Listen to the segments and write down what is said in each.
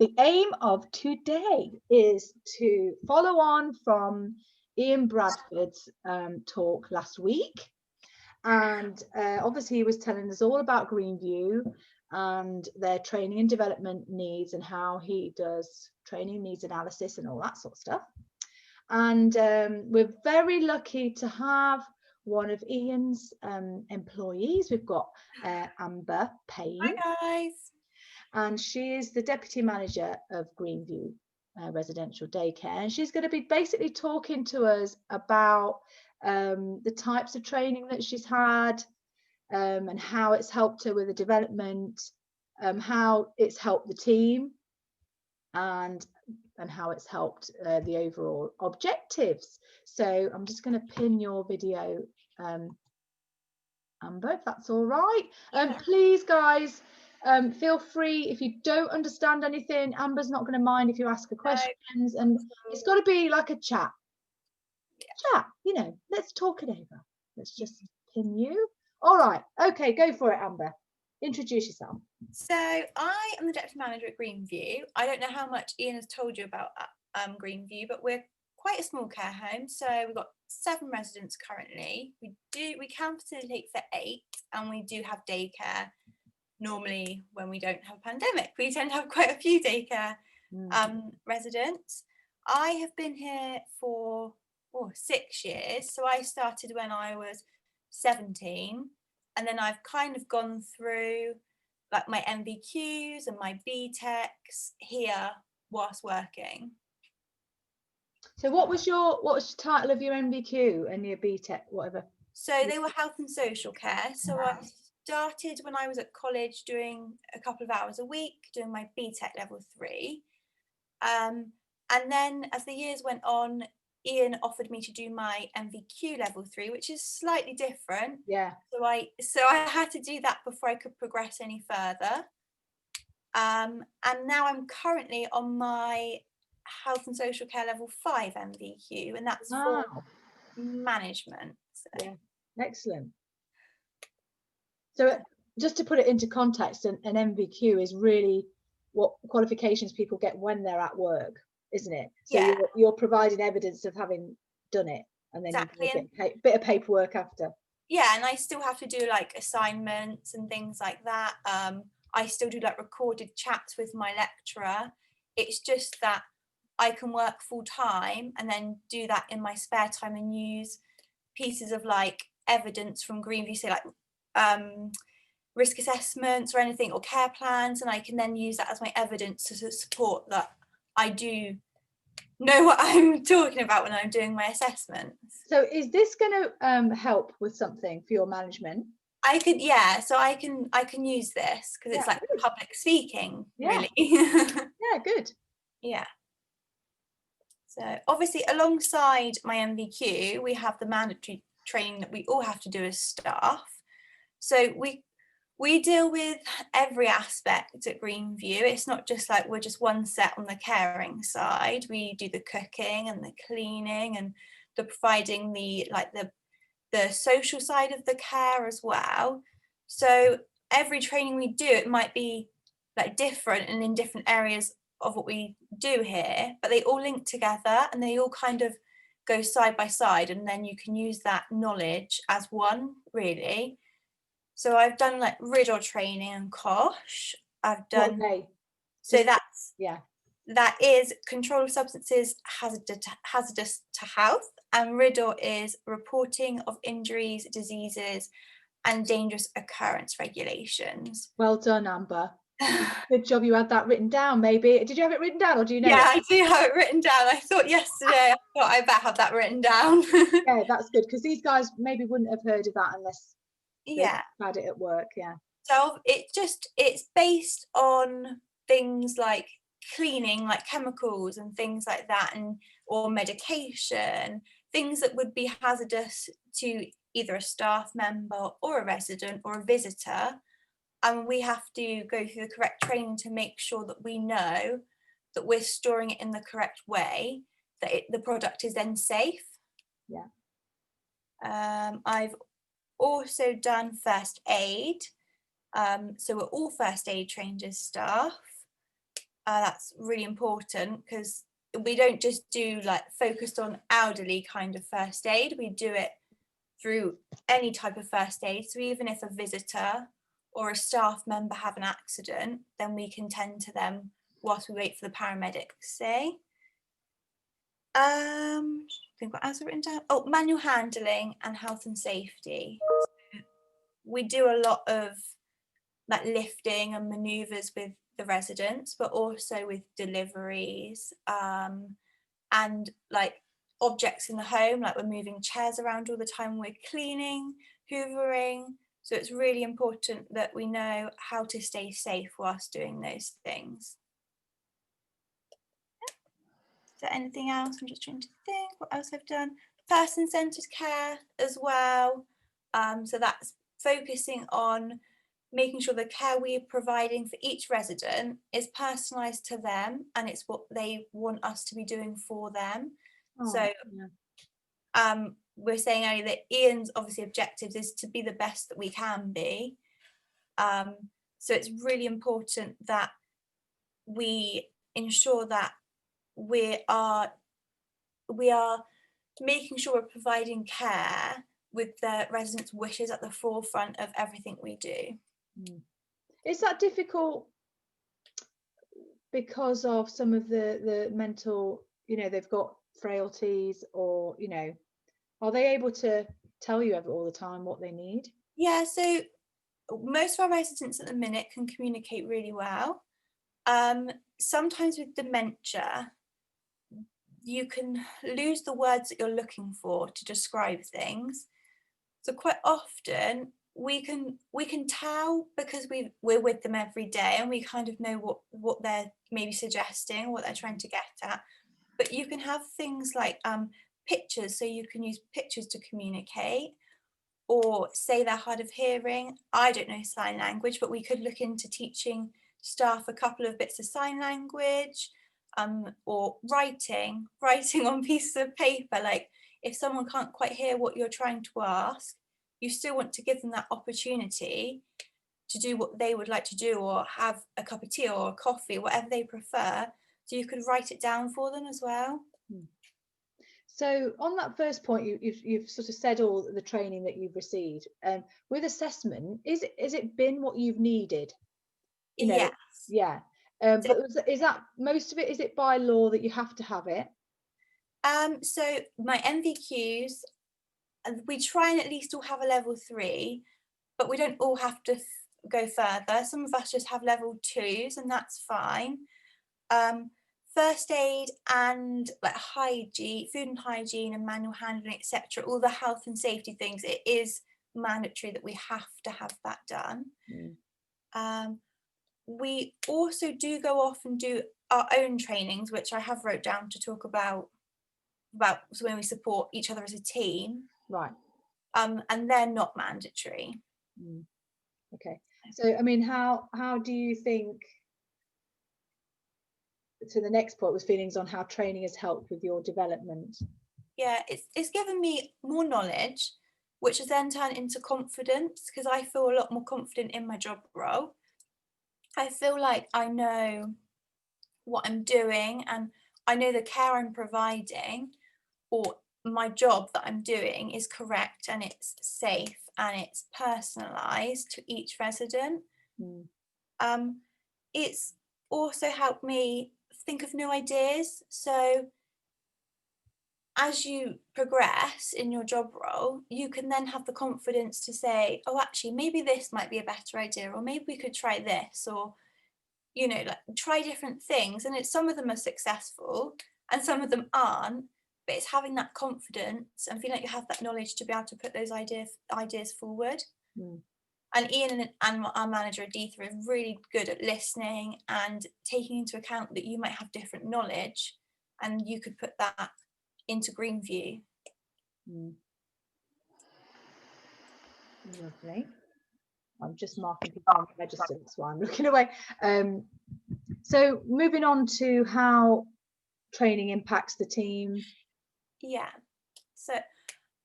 the aim of today is to follow on from Ian Bradford's talk last week. And obviously he was telling us all about Greenview and their training and development needs and how he does training needs analysis and all that sort of stuff. And we're very lucky to have one of Ian's employees. We've got Amber Payne. Hi guys. And she is the deputy manager of Greenview residential daycare, and she's going to be basically talking to us about the types of training that she's had, and how it's helped her with the development, how it's helped the team, and how it's helped the overall objectives. So I'm just going to pin your video, Amber, if that's all right. Please, guys, feel free, if you don't understand anything, Amber's not going to mind if you ask her questions, and it's got to be like a chat. Chat, you know, let's talk it over. Let's just pin you. All right, okay, go for it, Amber. Introduce yourself. So I am the deputy manager at Greenview. I don't know how much Ian has told you about Greenview, but we're quite a small care home. So we've got 7 residents currently. We can facilitate for 8, and we do have daycare. Normally, when we don't have a pandemic, we tend to have quite a few daycare residents. I have been here for 6 years. So I started when I was 17, and then I've kind of gone through like my MVQs and my BTECs here whilst working. So what was the title of your MVQ and your BTEC, whatever? So they were health and social care. So I started when I was at college doing a couple of hours a week, doing my BTEC level 3. And then as the years went on, Ian offered me to do my MVQ level 3, which is slightly different. Yeah. So I had to do that before I could progress any further. And now I'm currently on my health and social care level 5 MVQ, and that's for management. So. Yeah, excellent. So just to put it into context, an MVQ is really what qualifications people get when they're at work, isn't it? So yeah. You're providing evidence of having done it, and then exactly. You do a bit of paperwork after. Yeah, and I still have to do like assignments and things like that. I still do like recorded chats with my lecturer. It's just that I can work full time and then do that in my spare time and use pieces of like evidence from Greenview, say like risk assessments or anything, or care plans, and I can then use that as my evidence to support that I do know what I'm talking about when I'm doing my assessments. So is this going to help with something for your management? I could, yeah. So I can use this because it's like good. Public speaking, really. Yeah, good. Yeah. So obviously, alongside my MVQ, we have the mandatory training that we all have to do as staff. So we deal with every aspect at Greenview. It's not just like we're just one set on the caring side. We do the cooking and the cleaning and the providing the social side of the care as well. So every training we do, it might be like different and in different areas of what we do here, but they all link together and they all kind of go side by side, and then you can use that knowledge as one, really. So I've done like RIDDOR training and COSH. I've done that is control of substances hazardous to health, and RIDDOR is reporting of injuries, diseases, and dangerous occurrence regulations. Well done, Amber. Good job you had that written down. Maybe did you have it written down, or do you know? Yeah, I do have it written down. I thought yesterday I better have that written down. Yeah, that's good, because these guys maybe wouldn't have heard of that unless they had it at work. Yeah. So it's based on things like cleaning, like chemicals and things like that, and or medication, things that would be hazardous to either a staff member or a resident or a visitor. And we have to go through the correct training to make sure that we know that we're storing it in the correct way, that the product is then safe. Yeah. I've also done first aid. So we're all first aid trained as staff. That's really important, because we don't just do like focused on elderly kind of first aid, we do it through any type of first aid. So even if a visitor or a staff member have an accident, then we can tend to them whilst we wait for the paramedics, say. I think what else I've written down? Oh, manual handling and health and safety. We do a lot of like lifting and maneuvers with the residents, but also with deliveries, and like objects in the home, like we're moving chairs around all the time, we're cleaning, hoovering. So it's really important that we know how to stay safe whilst doing those things. Is there anything else? I'm just trying to think what else I've done. Person-centered care as well. So that's focusing on making sure the care we're providing for each resident is personalised to them, and it's what they want us to be doing for them. So we're saying earlier that Ian's obviously objectives is to be the best that we can be. So it's really important that we ensure that we are making sure we're providing care with the residents' wishes at the forefront of everything we do. Is that difficult because of some of the mental, they've got frailties, or are they able to tell you all the time what they need? Yeah, so most of our residents at the minute can communicate really well. Sometimes with dementia, you can lose the words that you're looking for to describe things. So quite often we can tell, because we're with them every day and we kind of know what they're maybe suggesting, what they're trying to get at. But you can have things like pictures, so you can use pictures to communicate, or say they're hard of hearing. I don't know sign language, but we could look into teaching staff a couple of bits of sign language, or writing on pieces of paper. Like if someone can't quite hear what you're trying to ask, you still want to give them that opportunity to do what they would like to do, or have a cup of tea or a coffee, whatever they prefer. So you could write it down for them as well. So on that first point, you've sort of said all the training that you've received. With assessment, is it been what you've needed? Yes. Yeah. But is that most of it? Is it by law that you have to have it? So my NVQs, we try and at least all have a level 3, but we don't all have to go further. Some of us just have level 2s, and that's fine. First aid and like hygiene, food and hygiene and manual handling, etc., all the health and safety things, it is mandatory that we have to have that done. We also do go off and do our own trainings, which I have wrote down to talk about so when we support each other as a team. Right. And they're not mandatory. Okay. So I mean, how do you think, to the next point was feelings on how training has helped with your development? Yeah, it's given me more knowledge, which has then turned into confidence, because I feel a lot more confident in my job role. I feel like I know what I'm doing, and I know the care I'm providing, or my job that I'm doing, is correct and it's safe and it's personalised to each resident. It's also helped me think of new ideas. So as you progress in your job role, you can then have the confidence to say, oh, actually, maybe this might be a better idea, or maybe we could try this, or, like try different things. And some of them are successful and some of them aren't, but it's having that confidence and feeling like you have that knowledge to be able to put those ideas forward. And Ian and our manager, Aditha, are really good at listening and taking into account that you might have different knowledge, and you could put that into Greenview. Lovely. I'm just marking people on the register, that's why I'm looking away. So moving on to how training impacts the team. Yeah. So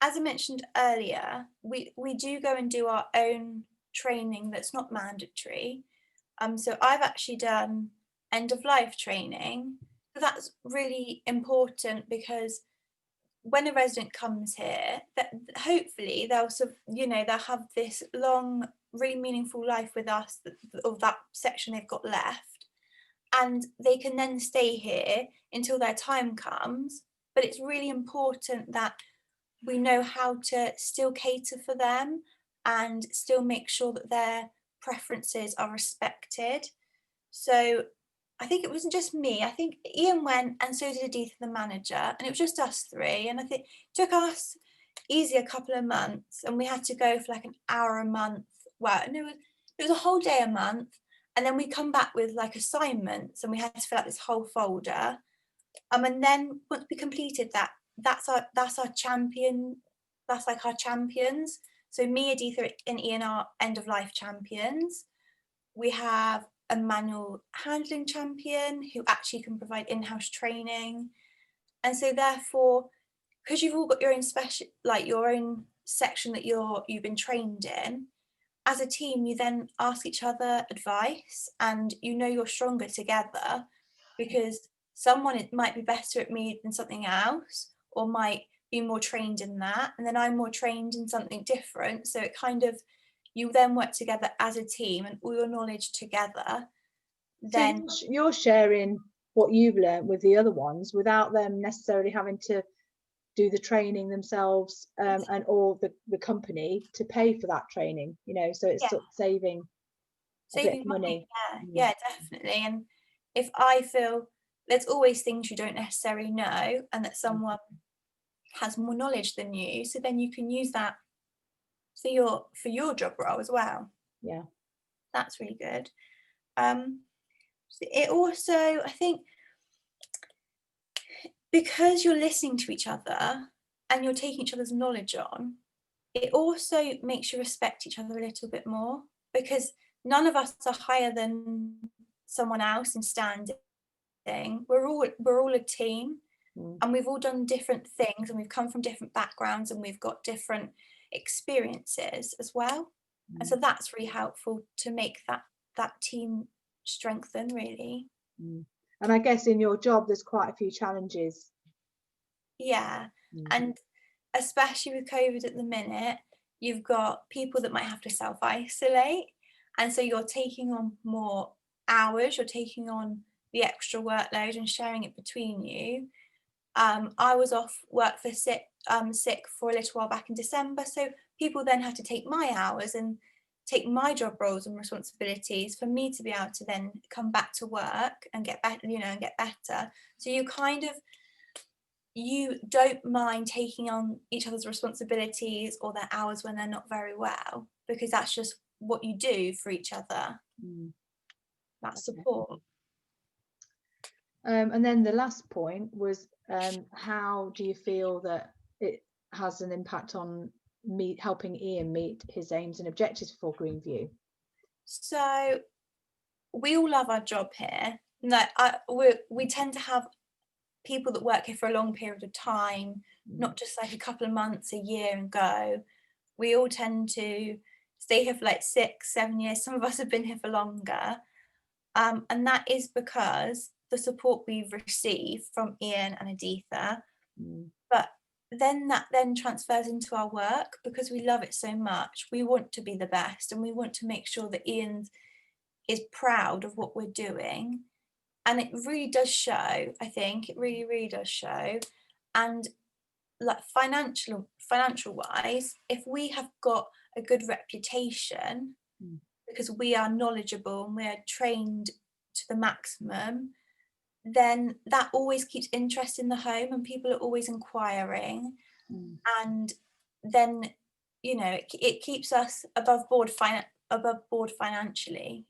as I mentioned earlier, we do go and do our own training that's not mandatory. So I've actually done end of life training. So that's really important, because when a resident comes here, that hopefully they'll they'll have this long, really meaningful life with us, of that section they've got left, and they can then stay here until their time comes. But it's really important that we know how to still cater for them and still make sure that their preferences are respected. So I think it wasn't just me. I think Ian went, and so did Edith, the manager, and it was just us three. And I think it took us easy a couple of months, and we had to go for like an hour a month. Well, and it was a whole day a month, and then we come back with like assignments, and we had to fill out this whole folder. And then once we completed that, that's our champion. That's like our champions. So me, Editha, and Ian are end of life champions. We have a manual handling champion who actually can provide in-house training. And so therefore, because you've all got your own special, like your own section that you've been trained in, as a team, you then ask each other advice, and you're stronger together, because someone might be better at me than something else, or might be more trained in that, and then I'm more trained in something different. So it kind of, you then work together as a team, and all your knowledge together. Then so you're sharing what you've learned with the other ones without them necessarily having to do the training themselves, and or the company to pay for that training, so it's sort of saving a bit of money. Yeah, definitely. And if I feel there's always things you don't necessarily know, and that someone has more knowledge than you, so then you can use that for your job role as well. Yeah, that's really good. It also, I think, because you're listening to each other and you're taking each other's knowledge on, it also makes you respect each other a little bit more, because none of us are higher than someone else in standing. We're all a team, and we've all done different things, and we've come from different backgrounds, and we've got different experiences as well. And so that's really helpful to make that team strengthen, really. And I guess in your job there's quite a few challenges. Yeah. And especially with COVID at the minute, you've got people that might have to self-isolate, and so you're taking on more hours, you're taking on the extra workload and sharing it between you. I was off work for sick for a little while back in December, so people then had to take my hours and take my job roles and responsibilities for me to be able to then come back to work and get better, and get better. So you don't mind taking on each other's responsibilities or their hours when they're not very well, because that's just what you do for each other. That support. And then the last point was, how do you feel that it has an impact on helping Ian meet his aims and objectives for Greenview? So we all love our job here. We tend to have people that work here for a long period of time, not just like a couple of months, a year and go. We all tend to stay here for like 6-7 years. Some of us have been here for longer. And that is because the support we've received from Ian and Editha, but then that transfers into our work, because we love it so much. We want to be the best, and we want to make sure that Ian is proud of what we're doing. And it really does show. I think it really, really does show. And like financial wise, if we have got a good reputation, because we are knowledgeable and we're trained to the maximum, then that always keeps interest in the home, and people are always inquiring. And then it keeps us above board financially.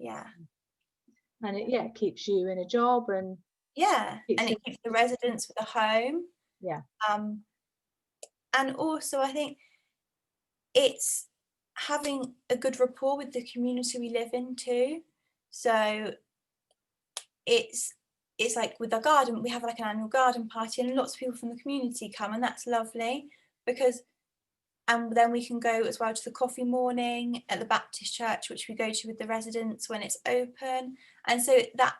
And it keeps you in a job, and it keeps the residents with a home. And also I think it's having a good rapport with the community we live in too. So it's like with our garden, we have like an annual garden party, and lots of people from the community come, and that's lovely, and then we can go as well to the coffee morning at the Baptist church, which we go to with the residents when it's open. And so that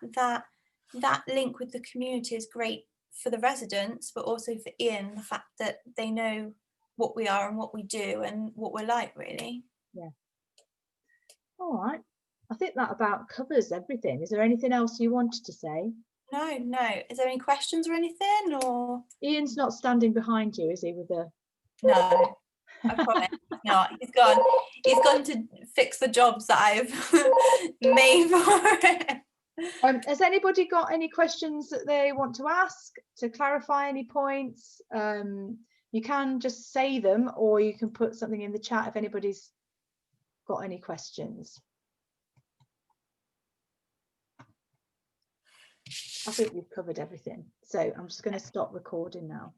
that link with the community is great for the residents, but also for Ian, the fact that they know what we are and what we do and what we're like, really. Yeah. All right. I think that about covers everything. Is there anything else you wanted to say? No. Is there any questions or anything? Or Ian's not standing behind you, is he, with a... No, I promise not. He's gone to fix the jobs that I've made for him. Has anybody got any questions that they want to ask, to clarify any points? You can just say them, or you can put something in the chat if anybody's got any questions. I think we've covered everything, so I'm just going to stop recording now.